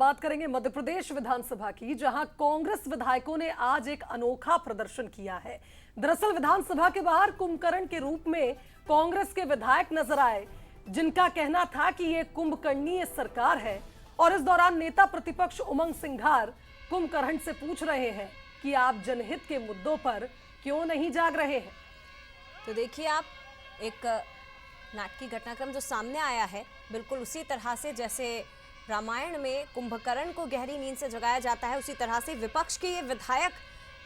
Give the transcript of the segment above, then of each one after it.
बात करेंगे मध्य प्रदेश विधानसभा की, जहां कांग्रेस विधायकों ने आज एक अनोखा प्रदर्शन किया है। दरअसल विधानसभा के बाहर कुंभकर्ण के रूप में कांग्रेस के विधायक नजर आए, जिनका कहना था कि ये कुंभकर्णीय सरकार है। और इस दौरान नेता प्रतिपक्ष उमंग सिंघार कुंभकर्ण से पूछ रहे हैं कि आप जनहित के मुद्दों पर क्यों नहीं जाग रहे हैं। तो देखिए, आप एक नाटकीय घटनाक्रम जो सामने आया है, बिल्कुल उसी तरह से जैसे रामायण में कुंभकर्ण को गहरी नींद से जगाया जाता है, उसी तरह से विपक्ष के ये विधायक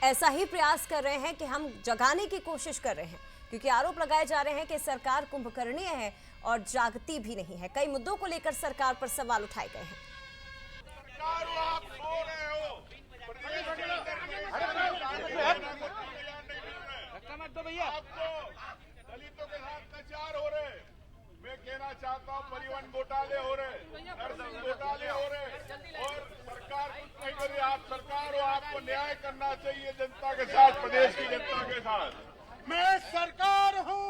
ऐसा ही प्रयास कर रहे हैं कि हम जगाने की कोशिश कर रहे हैं, क्योंकि आरोप लगाए जा रहे हैं कि सरकार कुंभकर्णीय है और जागती भी नहीं है। कई मुद्दों को लेकर सरकार पर सवाल उठाए गए हैं। दलितों के साथ अत्याचार हो रहे, मैं कहना चाहता हूँ परिवहन घोटाले हो रहे, नर्सिंग घोटाले हो रहे, और सरकार कुछ नहीं कर रही। आप सरकार हो, आपको न्याय करना चाहिए जनता के साथ, प्रदेश की जनता के साथ। मैं सरकार हूँ,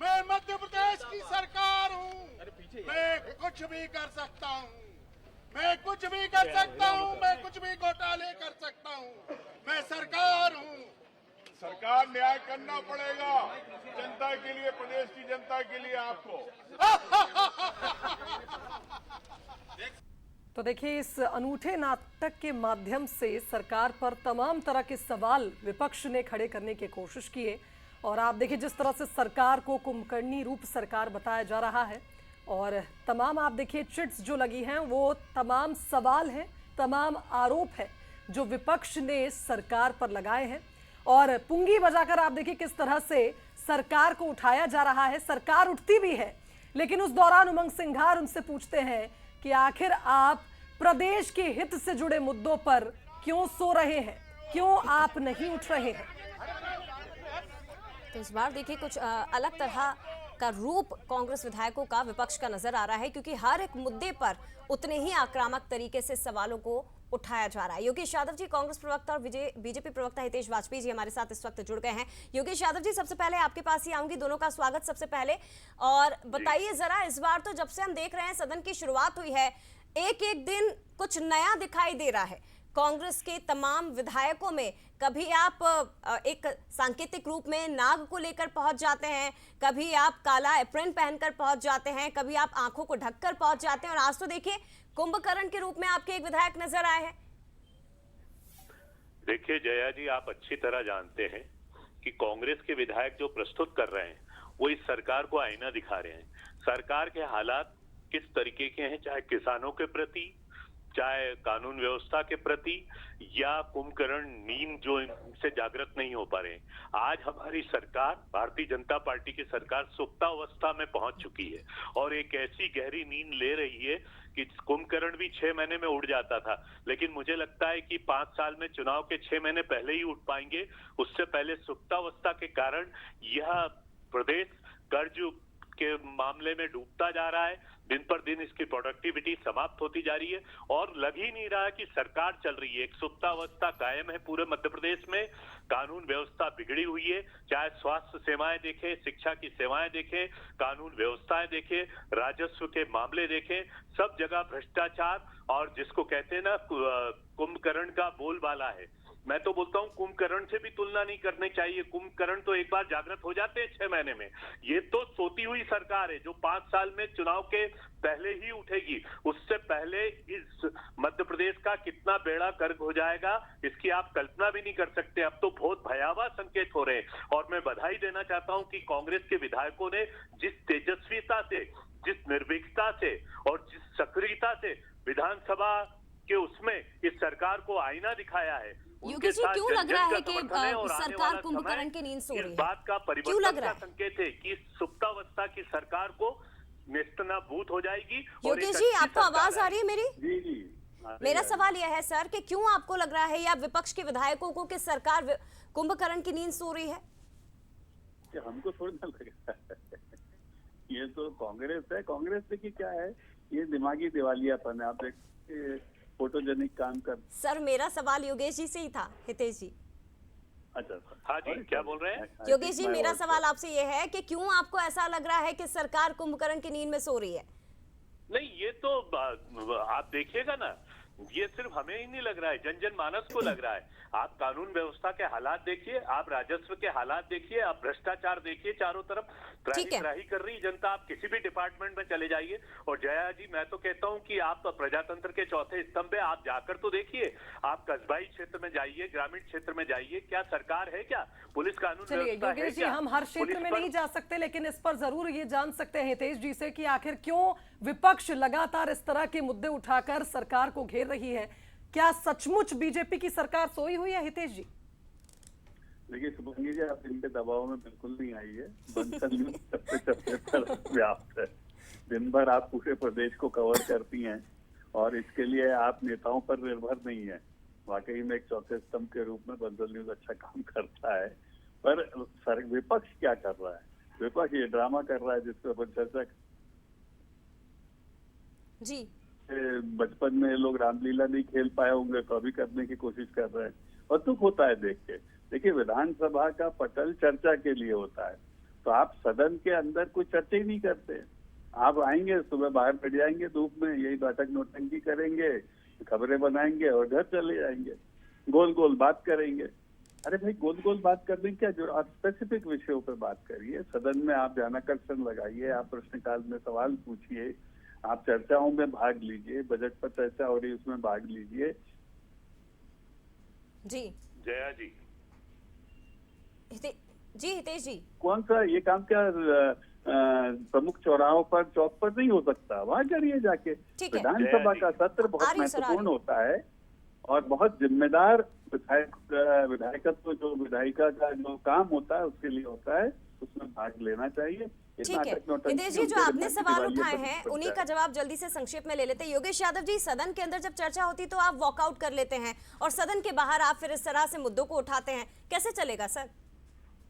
मैं मध्य प्रदेश की सरकार हूँ, मैं कुछ भी कर सकता हूँ, मैं कुछ भी कर सकता हूँ, मैं कुछ भी घोटाले कर सकता हूँ, मैं सरकार हूँ। सरकार न्याय करना पड़ेगा जनता के लिए, प्रदेश की जनता के लिए आपको। तो देखिए, इस अनूठे नाटक के माध्यम से सरकार पर तमाम तरह के सवाल विपक्ष ने खड़े करने की कोशिश की है। और आप देखिए, जिस तरह से सरकार को कुंभकर्णी रूप सरकार बताया जा रहा है, और तमाम आप देखिए चिट्स जो लगी हैं, वो तमाम सवाल हैं, तमाम आरोप है जो विपक्ष ने सरकार पर लगाए हैं। और पुंगी बजाकर आप देखिए किस तरह से सरकार को उठाया जा रहा है। सरकार उठती भी है, लेकिन उस दौरान उमंग सिंघार उनसे पूछते हैं कि आखिर आप प्रदेश के हित से जुड़े मुद्दों पर क्यों सो रहे हैं, क्यों आप नहीं उठ रहे हैं। तो इस बार देखिए कुछ अलग तरह का रूप कांग्रेस विधायकों का विपक्ष का नजर आ रहा है, क्योंकि हर एक मुद्दे पर उतने ही आक्रामक तरीके से सवालों को उठाया जा रहा है। योगेश यादव जी, कांग्रेस प्रवक्ता, और बीजेपी प्रवक्ता हितेश वाजपेयी जी हमारे साथ इस वक्त जुड़ गए हैं। योगेश यादव जी, सबसे पहले आपके पास ही आऊंगी, दोनों का स्वागत सबसे पहले। और बताइए जरा, इस बार तो जब से हम देख रहे हैं सदन की शुरुआत हुई है, एक एक दिन कुछ नया दिखाई दे रहा है कांग्रेस के तमाम विधायकों में। कभी आप एक सांकेतिक रूप में नाग को लेकर पहुंच जाते हैं, कभी आप काला एप्रन पहनकर पहुंच जाते हैं, कभी आप आंखों को ढककर पहुंच जाते हैं, और आज तो देखिए कुंभकर्ण के रूप में आपके एक विधायक नजर आए हैं। देखिए जया जी, आप अच्छी तरह जानते हैं कि कांग्रेस के विधायक जो प्रस्तुत कर रहे हैं वो इस सरकार को आईना दिखा रहे हैं। सरकार के हालात किस तरीके के हैं, चाहे किसानों के प्रति, चाहे कानून व्यवस्था के प्रति, या कुंभकर्ण नींद जो इनसे जागृत नहीं हो पा रहे हैं। आज हमारी सरकार, भारतीय जनता पार्टी की सरकार, सुप्तावस्था में पहुंच चुकी है और एक ऐसी गहरी नींद ले रही है कि कुंभकर्ण भी 6 महीने में उड़ जाता था, लेकिन मुझे लगता है कि 5 साल में चुनाव के 6 महीने पहले ही उठ पाएंगे। उससे पहले सुप्तावस्था के कारण यह प्रदेश कर्ज के मामले में डूबता जा रहा है। दिन पर दिन इसकी प्रोडक्टिविटी समाप्त होती जा रही है और लग ही नहीं रहा कि सरकार चल रही है। एक सुप्तावस्था कायम है पूरे मध्य प्रदेश में, कानून व्यवस्था बिगड़ी हुई है, चाहे स्वास्थ्य सेवाएं देखें, शिक्षा की सेवाएं देखें, कानून व्यवस्थाएं देखें, राजस्व के मामले देखें, सब जगह भ्रष्टाचार। और जिसको कहते हैं ना, कुंभकर्ण का बोलबाला है। मैं तो बोलता हूं कुंभकर्ण से भी तुलना नहीं करनी चाहिए। कुंभकर्ण तो एक बार जागृत हो जाते हैं 6 महीने में। ये तो सोती हुई सरकार है जो 5 साल में चुनाव के पहले ही उठेगी। उससे पहले इस मध्य प्रदेश का कितना बेड़ा गर्क हो जाएगा, इसकी आप कल्पना भी नहीं कर सकते। अब तो बहुत भयावह संकेत हो रहे हैं। और मैं बधाई देना चाहता हूं कि कांग्रेस के विधायकों ने जिस तेजस्वीता से, जिस निर्भीकता से और जिस सक्रियता से विधानसभा के उसमें इस सरकार को आईना दिखाया है। योगेश जी, क्यों लग रहा है कि सरकार कुंभकर्ण की नींद सो रही है? इस बात का परिवर्तन का संकेत है कि सुप्तावस्था की सरकार को नेस्तनाबूद हो जाएगी। योगेश जी, आपको आवाज आ रही है मेरी? जी जी। मेरा सवाल यह है सर कि क्यों आपको लग रहा है, या विपक्ष के विधायकों को, कि सरकार कुंभकर्ण की नींद सो रही है? हमको थोड़ी ना लग रहा है, ये तो कांग्रेस है। कांग्रेस देखिए क्या है, ये दिमागी दिवालियापन है। आप देखिए फोटोजेनिक काम कर। सर मेरा सवाल योगेश जी से ही था, हितेश जी। अच्छा हाँ जी, क्या बोल रहे हैं? योगेश जी, मेरा सवाल आपसे ये है कि क्यों आपको ऐसा लग रहा है कि सरकार कुंभकर्ण की नींद में सो रही है? नहीं, ये तो आप देखिएगा ना, ये सिर्फ हमें ही नहीं लग रहा है, जन जन मानस को लग रहा है। आप कानून व्यवस्था के हालात देखिए, आप राजस्व के हालात देखिए, आप भ्रष्टाचार देखिए, चारों तरफ ठीक है। त्राही कर रही जनता। आप किसी भी डिपार्टमेंट में चले जाइए। और जया जी, मैं तो कहता हूं कि आप प्रजातंत्र के चौथे स्तंभ है, आप जाकर तो देखिए। आप कस्बाई क्षेत्र में जाइए, ग्रामीण क्षेत्र में जाइए, क्या सरकार है क्या? पुलिस कानून चलिए व्यवस्था है योगेश जी, क्या? हम हर क्षेत्र पुलिस में पर- नहीं जा सकते, लेकिन इस पर जरूर ये जान सकते हैं हितेश जी से कि आखिर क्यों विपक्ष लगातार इस तरह के मुद्दे उठाकर सरकार को घेर रही है। क्या सचमुच बीजेपी की सरकार सोई हुई है हितेश जी? देखिए शुभंगी जी, आप इनके दबाव में बिल्कुल नहीं आई है। बंसल न्यूज सबसे चपटे पर व्याप्त है। दिन भर आप पूरे प्रदेश को कवर करती हैं और इसके लिए आप नेताओं पर निर्भर नहीं है। वाकई में एक चौथे स्तंभ के रूप में बंसल न्यूज अच्छा काम करता है। पर विपक्ष क्या कर रहा है? विपक्ष ये ड्रामा कर रहा है जिसपे अपन चर्चा जी बचपन में लोग रामलीला नहीं खेल पाए होंगे तो अभी करने की कोशिश कर रहे हैं और दुख होता है देख के। देखिए विधानसभा का पटल चर्चा के लिए होता है, तो आप सदन के अंदर कोई चर्चा ही नहीं करते। आप आएंगे सुबह, बाहर बैठ जाएंगे धूप में, यही नाटक नौटंकी करेंगे, खबरें बनाएंगे और घर चले जाएंगे, गोल गोल बात करेंगे। अरे भाई गोल गोल बात करने क्या, जो आप स्पेसिफिक विषयों पर बात करिए। सदन में आप ध्यानाकर्षण लगाइए, आप प्रश्नकाल में सवाल पूछिए, आप चर्चाओं में भाग लीजिए। बजट पर चर्चा हो रही है उसमें भाग लीजिए। जी जया जी, हितेश जी, कौन सा ये काम क्या प्रमुख चौराहों पर, चौक पर नहीं हो सकता? वहां करिए जाके। ठीक है। विधानसभा का सत्र आ बहुत रही हूँ सर, आ महत्वपूर्ण रही हूँ। होता है और बहुत जिम्मेदार विधायकत्व जो विधायिका का जो काम होता है उसके लिए होता है, उसमें भाग लेना चाहिए। ये ठीक है। नाटक नौटंकी हितेश जी, जो उनके आपने दिमाग सवाल दिवालिये उठाए पर हैं बनता उन्हीं है। का जवाब जल्दी से संक्षेप में ले लेते हैं। योगेश यादव जी, सदन के अंदर जब चर्चा होती तो आप वॉकआउट कर लेते हैं और सदन के बाहर आप फिर इस तरह से मुद्दों को उठाते हैं, कैसे चलेगा सर?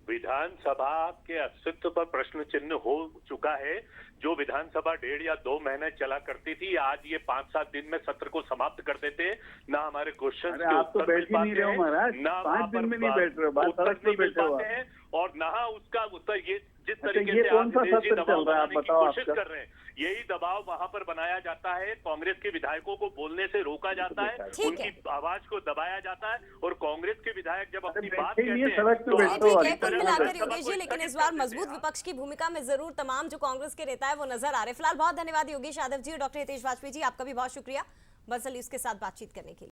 विधानसभा के अस्तित्व पर प्रश्न चिन्ह हो चुका है। जो विधानसभा 1.5 या 2 महीने चला करती थी, आज ये 5-7 दिन में सत्र को समाप्त कर देते हैं। ना हमारे क्वेश्चन अरे आप तो बैठ ही नहीं रहे हो महाराज, 5 दिन में नहीं बैठ रहे हो, बात उत्तर सड़क पे नहीं मिल बैठे हो पाते आप। हैं और ना उसका उत्तर। ये जिस अच्छा, तरीके ये से कौन आप सा हितेश जी सत्र दबाव चल रहा है, आप बनाने की बताओ कोशिश आपका। कर रहे हैं, यही दबाव वहां पर बनाया जाता है। कांग्रेस के विधायकों को बोलने से रोका जाता है, ठीक उनकी है। आवाज को दबाया जाता है और कांग्रेस के विधायक जब अपनी बैठे बात ही कहते नहीं है, हैं सड़क पे तो बैठो आप हो ठीक अभी है, तक कुल नहीं मिलाकर बैठे। योगेश जी, लेकिन इस बार मजबूत विपक्ष की भूमिका में जरूर तमाम जो कांग्रेस के नेता है वो नजर आ रहे हैं। फिलहाल बहुत धन्यवाद योगेश यादव जी और डॉक्टर हितेश वाजपेयी जी, आपका भी बहुत शुक्रिया बंसल न्यूज के साथ बातचीत करने के लिए।